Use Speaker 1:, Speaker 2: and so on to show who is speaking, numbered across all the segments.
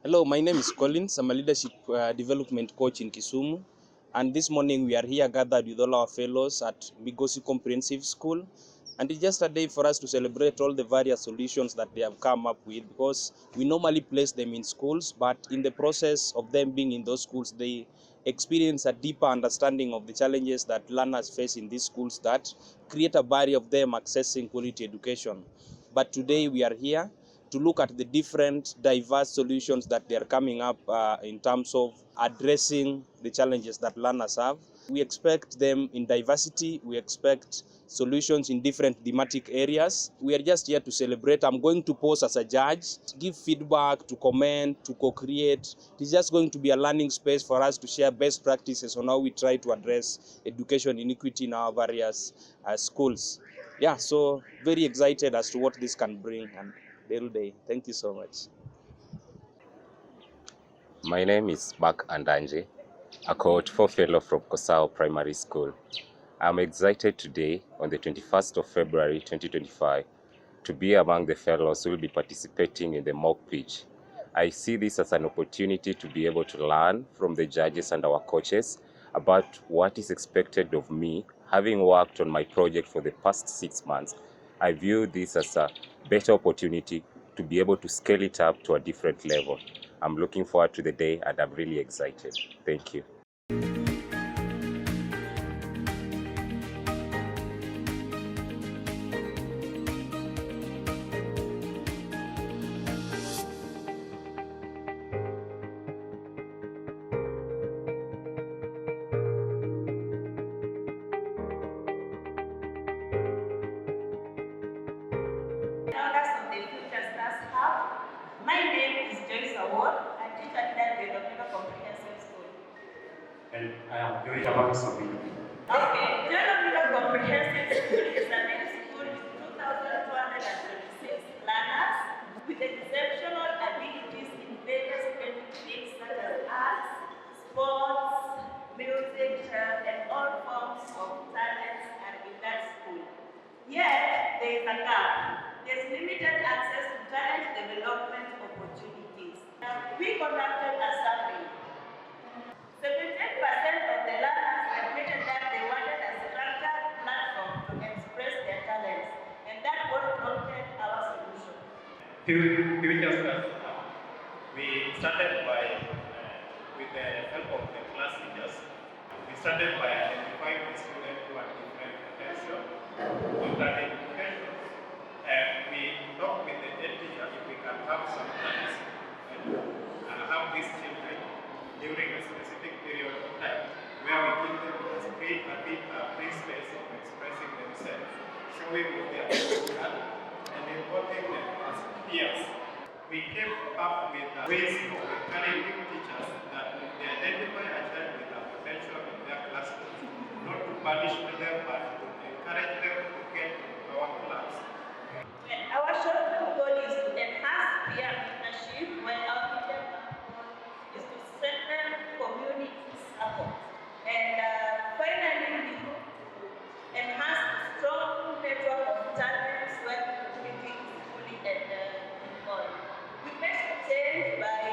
Speaker 1: Hello, my name is Collins. I'm a leadership development coach in Kisumu. And this morning we are here gathered with all our fellows at Migosi Comprehensive School. And it's just a day for us to celebrate all the various solutions that they have come up with, because we normally place them in schools, but in the process of them being in those schools, they experience a deeper understanding of the challenges that learners face in these schools that create a barrier of them accessing quality education. But today we are here to look at the different diverse solutions that they are coming up in terms of addressing the challenges that learners have. We expect them in diversity. We expect solutions in different thematic areas. We are just here to celebrate. I'm going to pose as a judge, give feedback, to comment, to co-create. It's just going to be a learning space for us to share best practices on how we try to address education inequity in our various schools. Yeah, so very excited as to what this can bring. And day. Thank you so much.
Speaker 2: My name is Mark Andanje, a Cohort 4 fellow from Kisumu Primary School. I'm excited today, on the 21st of February 2025, to be among the fellows who will be participating in the mock pitch. I see this as an opportunity to be able to learn from the judges and our coaches about what is expected of me. Having worked on my project for the past 6 months, I view this as a better opportunity to be able to scale it up to a different level. I'm looking forward to the day and I'm really excited. Thank you.
Speaker 3: My name is Joyce Award. I teach at Kisumu Comprehensive School.
Speaker 4: And I am Joy Kisumu.
Speaker 3: Okay, Kisumu Comprehensive School is a new school with 2,226 learners with exceptional abilities in various fields such as arts, sports, music, and all forms of talents are in that school. Yet, there is a gap. There's limited access to talent development opportunities. We conducted a survey. 78% of the learners admitted that they wanted a structured platform to express their talents, and that what prompted our solution.
Speaker 4: We started with the help of the class teachers, we started by identifying the students who had different potential of learning education. And we talked with the head teacher if we can have some plans and have these children during a specific period of time where we give them a free space of expressing themselves, showing what they are good at, and involving them as peers. We came up with ways of encouraging teachers that if they identify a child with a potential in their classroom, not to punish them, but to encourage them to get into our class.
Speaker 3: Our short-term goal is to enhance peer leadership, while our medium-term goal is to strengthen community support. And finally, we hope to enhance the strong network of talents where community is fully involved. We make change by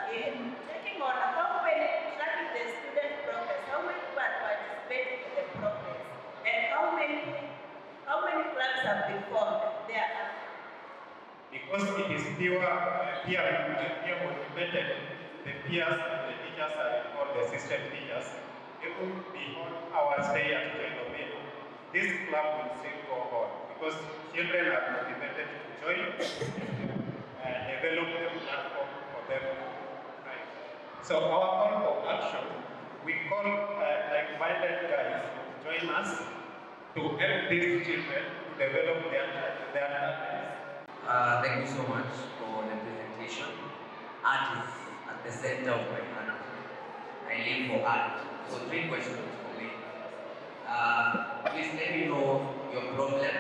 Speaker 3: in taking on how many tracking the student progress, how many participate in the progress, and how many clubs have been formed thereafter.
Speaker 4: Because it is peer motivated, the peers and the teachers are called the assistant teachers. Even before our stay at Transformative, this club will still go on because children are motivated to join and develop the platform for them to try. So our call for action, we call like-minded guys to join us to help these children to develop their talents.
Speaker 5: Thank you so much for the presentation. Art is at the center of my heart. I live for art. So 3 questions for me. Please let me know your problem,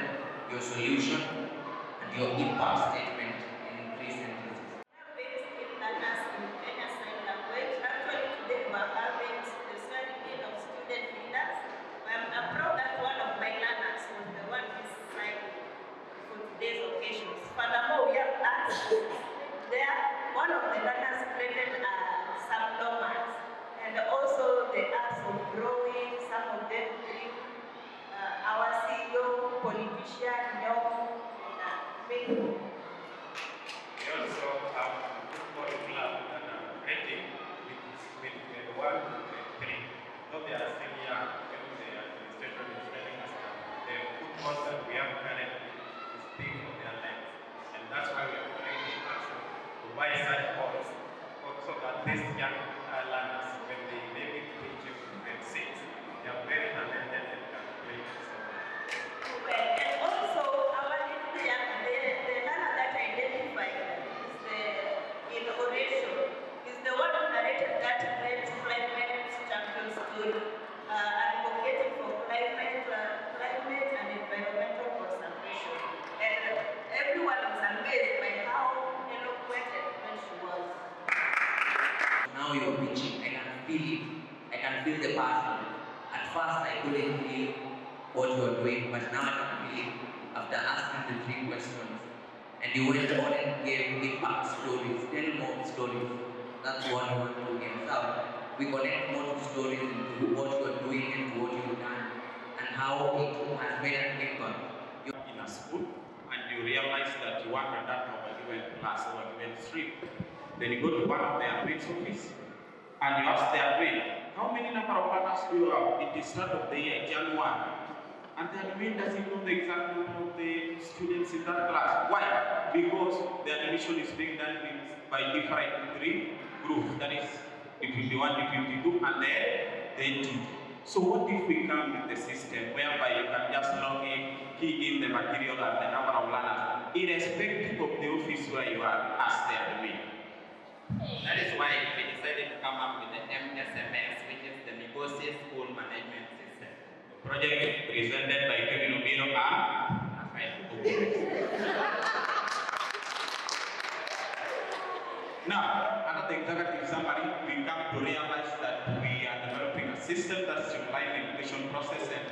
Speaker 5: your solution, and your impact statement in 3 sentences.
Speaker 3: Based in learners in Kenya Sign Language. Actually, today we are having the certificate of student leaders. I'm proud that one of my learners was the one who signed for today's occasions. Furthermore, we have arts there. One of the learners
Speaker 4: That's why we are taking action to buy such halls, so that these young learners, when they maybe reach grade 6, they are very talented and can play so well.
Speaker 3: And also, our little young, the learner that identified is the in oration, is the one who narrated that great climate champion story, advocating for climate and environmental conservation. And everyone was amazed by how eloquent and fluent she was.
Speaker 5: Now you're pitching, I can feel it. I can feel the passion. At first I couldn't feel what you were doing, but now I can feel it after asking the 3 questions. And you went on and gave impact stories, tell more stories. That's what we want to get out. We connect more stories into what you're doing and what you've done and how it has made an impact.
Speaker 4: In a school, and you realize that you want that given class or given stream. Then you go to one of the admin's office and you ask the admin, how many number of learners do you have in the start of the year, January? And the admin doesn't know the exact number of the students in that class. Why? Because the admission is being done by different 3 groups, that is between the 1 and 52 and the 2. So what if we come with the system whereby you can just log in, key in the material and the number of learners, irrespective of the office where you are as the admin?
Speaker 6: That is why we decided to come up with the MSMS, which is the Migosi School Management System.
Speaker 4: The project is presented by Kevin Omiro and Rafael. Now, under the executive summary, we come to realize that we are developing a system that streamlines education process and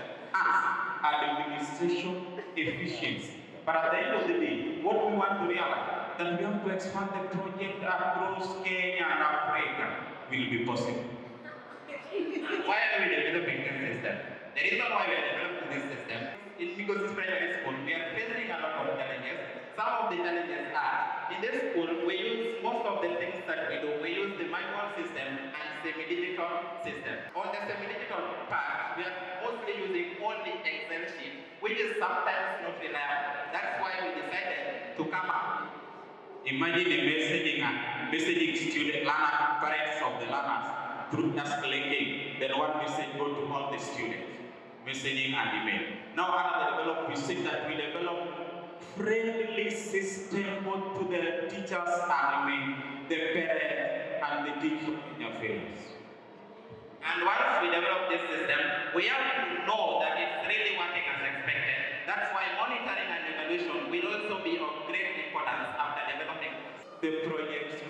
Speaker 4: administration efficiency. But at the end of the day, what we want to realize that we have to expand the project across Kenya and Africa will be possible.
Speaker 6: Why are we developing this system? The reason why we are developing this system is because in primary school we are facing a lot of challenges. Some of the challenges are, in this school we use most of the things that we do, we use the manual system and semi-digital system. On the semi-digital part, we are mostly using only Excel sheet, which is sometimes not reliable. That's why we decided to come up.
Speaker 4: Imagine a messaging student learner, parents of the learners through task linking. Then one message go to all the students, messaging and email. Now another develop, we see that we develop friendly system both to the teachers and the parents and the teacher in their fields.
Speaker 6: And once we develop this system, we have to know that it's really working as expected. That's why monitoring and evaluation will also be of great importance after developing
Speaker 4: the project.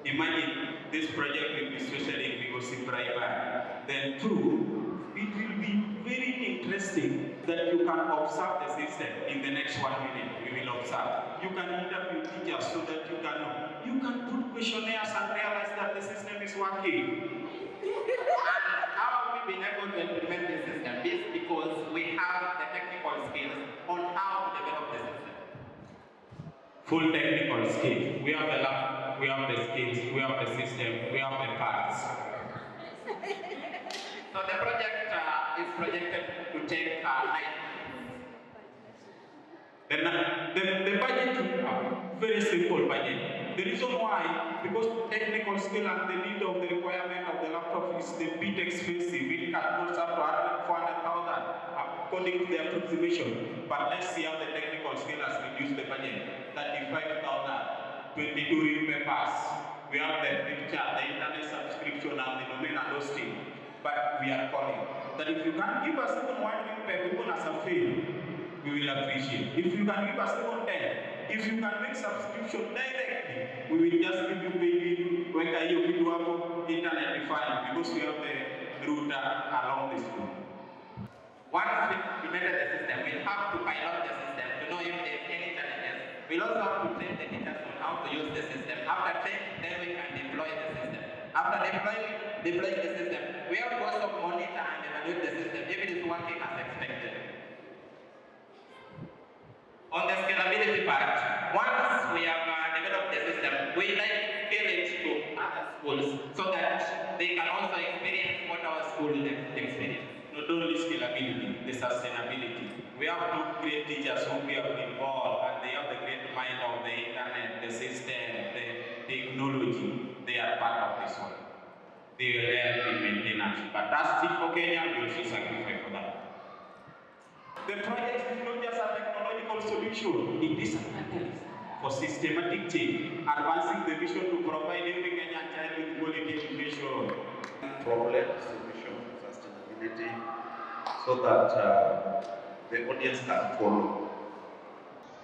Speaker 4: Imagine this project will be especially in Migosi Primary. Then two, it will be very interesting that you can observe the system in the next 1 minute. We will observe. You can interview teachers so that you can know. You can put questionnaires and realize that the system is working.
Speaker 6: And how have we been able to implement this system? This because we have the technical skills on how to develop the system.
Speaker 4: Full technical skills. We have the lab, we have the skills, we have the system, we have the parts.
Speaker 6: So the project is projected to take 9 months.
Speaker 4: The budget is very simple budget. The reason why, because technical skill and the need of the requirement of the laptop is a bit expensive. It can cost up to 400,000 according to the approximation. But let's see how the technical skill has reduced the budget. 35,000, 22 real papers. We have the picture, the internet subscription and the domain and hosting. But we are calling that if you can give us even 1 real paper, even as a fee, we will appreciate. If you can give us even 10, if you can make subscription directly, we will just give you maybe when you have internet defined because we have the router along the school.
Speaker 6: Once we implemented the system, we'll have to pilot the system to know if there's any challenges. We'll also have to train the teachers on how to use the system. After training, then we can deploy the system. After deploying the system, we have to also monitor and evaluate the system if it is working as expected. On the scalability part, once we have developed the system, we like scale it to other schools so that they can also experience what our school experience.
Speaker 4: Not only scalability, the sustainability. We have two great teachers who we have involved and they have the great mind of the
Speaker 6: That's it for Kenya. We also sacrifice for that. The project is not just a technological solution, it is a catalyst for systematic change, advancing the vision to provide every Kenyan child with quality education. Problem, solution, sustainability, so that the audience can follow.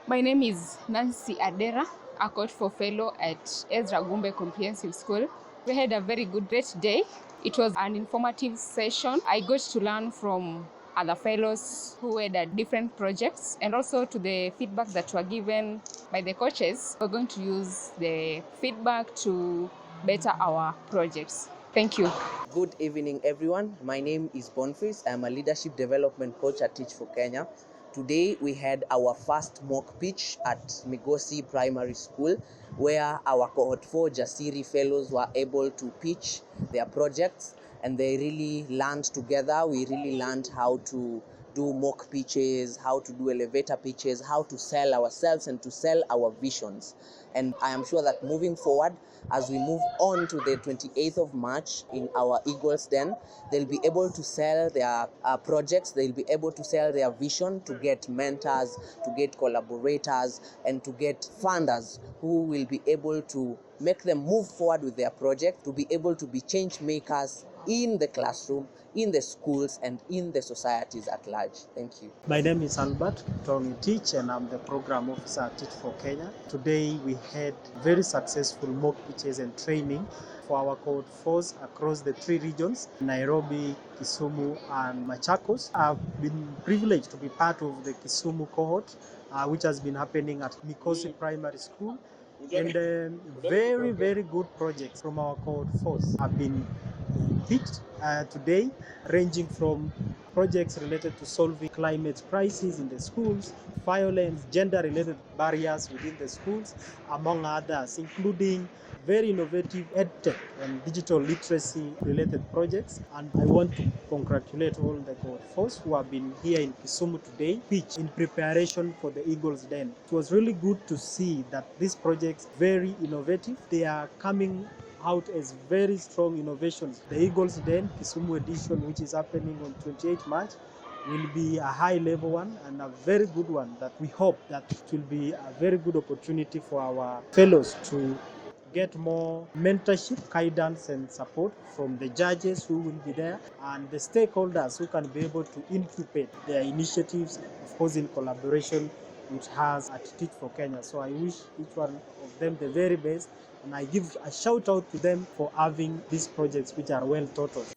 Speaker 7: My name is Nancy Adera, a coach for fellow at Ezra Gumbe Comprehensive School. We had a very great day. It was an informative session. I got to learn from other fellows who had different projects, and also to the feedback that were given by the coaches. We're going to use the feedback to better our projects. Thank you.
Speaker 8: Good evening, everyone. My name is Boniface. I'm a leadership development coach at Teach for Kenya. Today we had our first mock pitch at Migosi Primary School, where our cohort 4 Jasiri fellows were able to pitch their projects, and they really learned together. We really learned how to do mock pitches, how to do elevator pitches, how to sell ourselves and to sell our visions. And I am sure that moving forward, as we move on to the 28th of March in our Eagles Den, they'll be able to sell their projects, they'll be able to sell their vision, to get mentors, to get collaborators, and to get funders who will be able to make them move forward with their project, to be able to be change makers in the classroom, in the schools, and in the societies at large. Thank you.
Speaker 9: My name is Albert Tongi, and I'm the program officer at Teach for Kenya. Today we had very successful mock pitches and training for our cohort 4s across the 3 regions, Nairobi, Kisumu, and Machakos. I've been privileged to be part of the Kisumu Cohort, which has been happening at Migosi Primary School. And very good projects from our cohort 4s have been pitched today, ranging from projects related to solving climate crises in the schools, violence, gender-related barriers within the schools, among others, including very innovative EdTech and digital literacy related projects. And I want to congratulate all the cohort 4s who have been here in Kisumu today, pitch in preparation for the Eagles Den. It was really good to see that these projects very innovative. They are coming out as very strong innovations. The Eagles Den Kisumu edition, which is happening on 28 March, will be a high-level one and a very good one that we hope that it will be a very good opportunity for our fellows to get more mentorship, guidance, and support from the judges who will be there and the stakeholders who can be able to incubate their initiatives, of course, in collaboration with us at Teach for Kenya. So I wish each one of them the very best, and I give a shout out to them for having these projects which are well thought of.